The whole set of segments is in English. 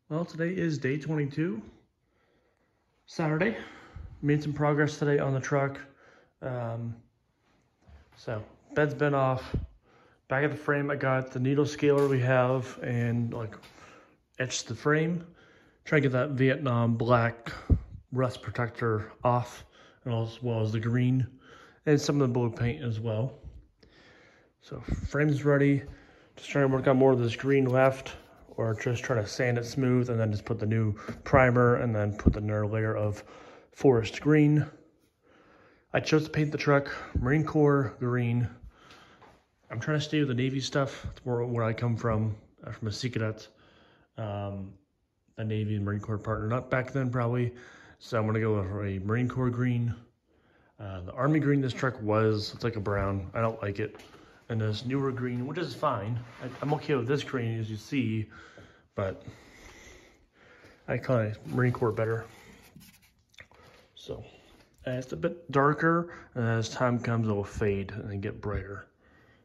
Well, today is day 22, Saturday. Made some progress today on the truck. So bed's been off. Back of the frame, I got the needle scaler we have and etched the frame. Try to get that Vietnam black rust protector off, and as well as the green and some of the blue paint as well. So frame's ready. Just trying to work on more of this green left, or just try to sand it smooth and then just put the new primer and then put another layer of forest green. I chose to paint the truck Marine Corps green. I'm trying to stay with the Navy stuff. It's more where I come from a Sea Cadet, a Navy and Marine Corps partner. Not back then probably, so I'm gonna go with a Marine Corps green. The Army green this truck was, it's like a brown. I don't like it. And this newer green, which is fine. I'm okay with this green, as you see, but I kind of Marine Corps better. So it's a bit darker, and as time comes, it will fade and then get brighter.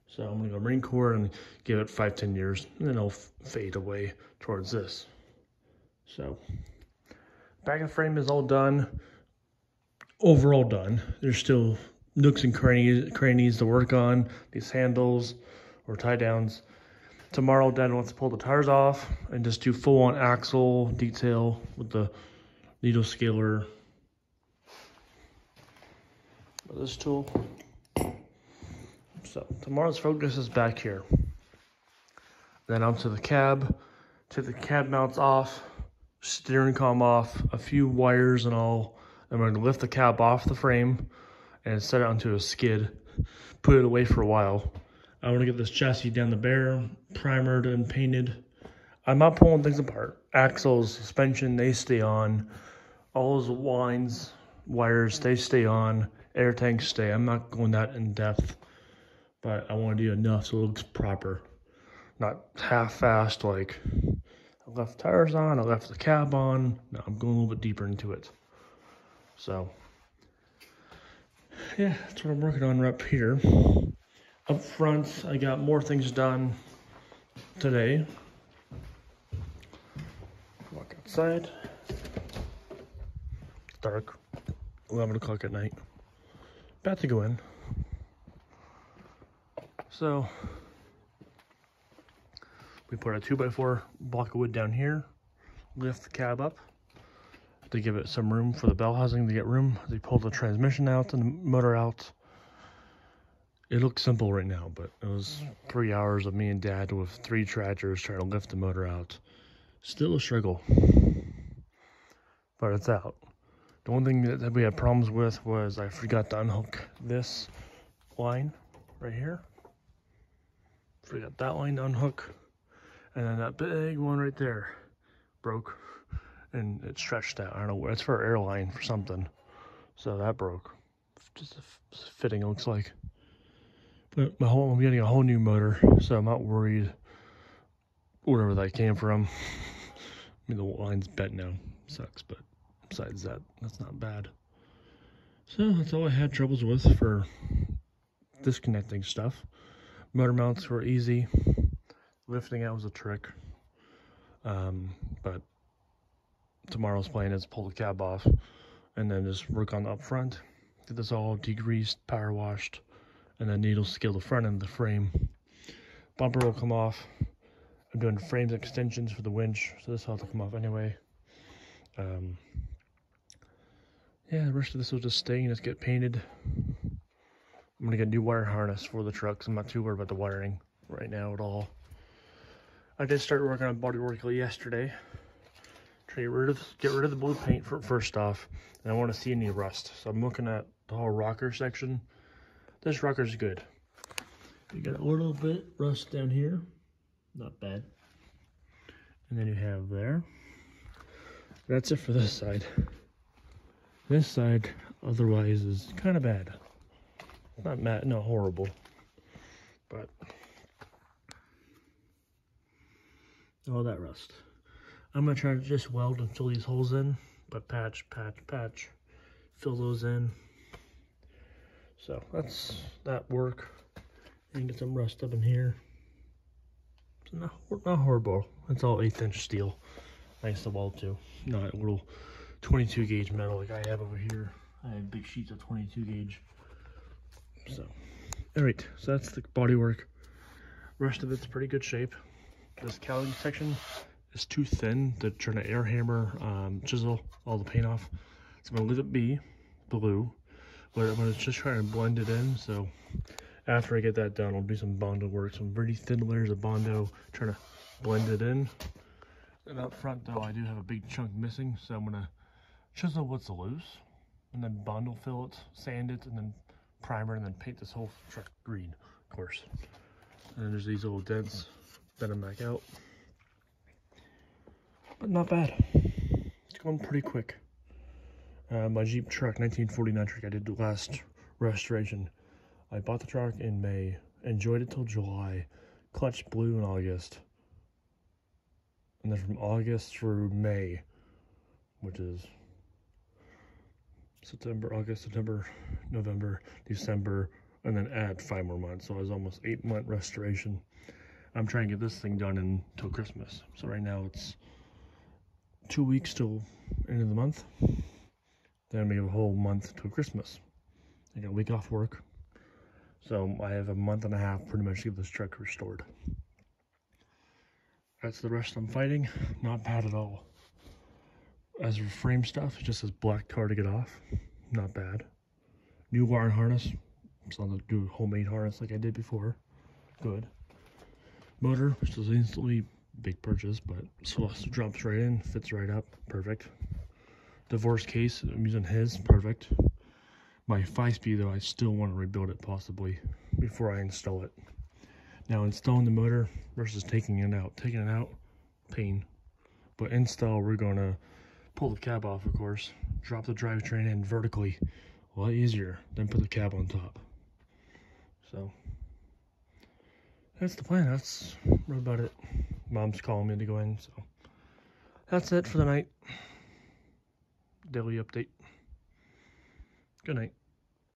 So I'm gonna go Marine Corps and give it 5-10 years, and then it'll fade away towards this. So back of the frame is all done. Overall done. There's still nooks and crannies to work on, these handles or tie downs. Tomorrow Dad wants to pull the tires off and just do full on axle detail with the needle scaler. This tool. So tomorrow's focus is back here. Then onto the cab. Take the cab mounts off, steering column off, a few wires and all. I'm going to lift the cab off the frame and set it onto a skid, put it away for a while. I want to get this chassis down the bear, primered and painted. I'm not pulling things apart. Axles, suspension, they stay on. All those lines, wires, they stay on. Air tanks stay. I'm not going that in depth, but I want to do enough so it looks proper. Not half-assed, like I left tires on, I left the cab on. No, I'm going a little bit deeper into it. So yeah, that's what I'm working on right up here. Up front, I got more things done today. Walk outside. It's dark. 11 o'clock at night. About to go in. So we put a 2x4 block of wood down here. Lift the cab up to give it some room for the bell housing to get room. They pulled the transmission out and the motor out. It looks simple right now, but it was 3 hours of me and Dad with 3 tractors trying to lift the motor out. Still a struggle, but it's out. The one thing that we had problems with was I forgot to unhook this line right here. Forgot that line to unhook, and then that big one right there broke. And it stretched out. I don't know where. It's for an airline for something. So that broke. Just a fitting, it looks like. But I'm getting a whole new motor, so I'm not worried wherever that came from. I mean, the line's bent now. Sucks, but besides that, that's not bad. So that's all I had troubles with for disconnecting stuff. Motor mounts were easy. Lifting out was a trick. But tomorrow's plan is pull the cab off and then just work on the up front, get this all degreased, power washed, and then needle scale the front end of the frame. Bumper will come off. I'm doing frames extensions for the winch, so this will have to come off anyway. Yeah, the rest of this will just stay and just get painted. I'm gonna get a new wire harness for the truck, so I'm not too worried about the wiring right now at all. I did start working on bodywork yesterday. Try to get rid of the blue paint first off, and I want to see any rust. So I'm looking at the whole rocker section. This rocker's good. You got a little bit rust down here, not bad. And then you have there. That's it for this side. This side, otherwise, is kind of bad. Not mad, not horrible, but all that rust. I'm going to try to just weld and fill these holes in, but patch, fill those in. So that's that work. And get some rust up in here. It's not horrible. It's all 1/8 inch steel. Nice to weld too. Not a little 22 gauge metal like I have over here. I have big sheets of 22 gauge. So, all right, so that's the body work. Rest of it's pretty good shape. This cowling section is too thin to try to air hammer, chisel all the paint off. So I'm gonna leave it be blue, but I'm gonna just try to blend it in. So after I get that done, I'll do some Bondo work, some pretty thin layers of Bondo, trying to blend it in. And up front though, I do have a big chunk missing, so I'm gonna chisel what's loose, and then Bondo fill it, sand it, and then primer, and then paint this whole truck green, of course. And then there's these little dents that I'm back out. But not bad. It's going pretty quick. My Jeep truck, 1949 truck, I did the last restoration. I bought the truck in May, enjoyed it till July, clutch blew in August. And then from August through May, which is September, August, September, November, December, and then add 5 more months. So it was almost 8-month restoration. I'm trying to get this thing done until Christmas. So right now it's 2 weeks till end of the month. Then we have a whole month till Christmas. I got a week off work. So I have a month and a half pretty much to get this truck restored. That's the rest I'm fighting. Not bad at all. As for frame stuff, it just says black tar to get off. Not bad. New wire harness. So I'll do a homemade harness like I did before. Good. Motor, which is instantly big purchase, but so drops right in, fits right up, perfect. Divorce case, I'm using his, perfect. My 5-speed though, I still want to rebuild it possibly before I install it. Now installing the motor versus taking it out. Taking it out, pain. But install, we're gonna pull the cab off, of course, drop the drivetrain in vertically, a lot easier than put the cab on top. So that's the plan. That's about it. Mom's calling me to go in, so that's it for the night. Daily update. Good night.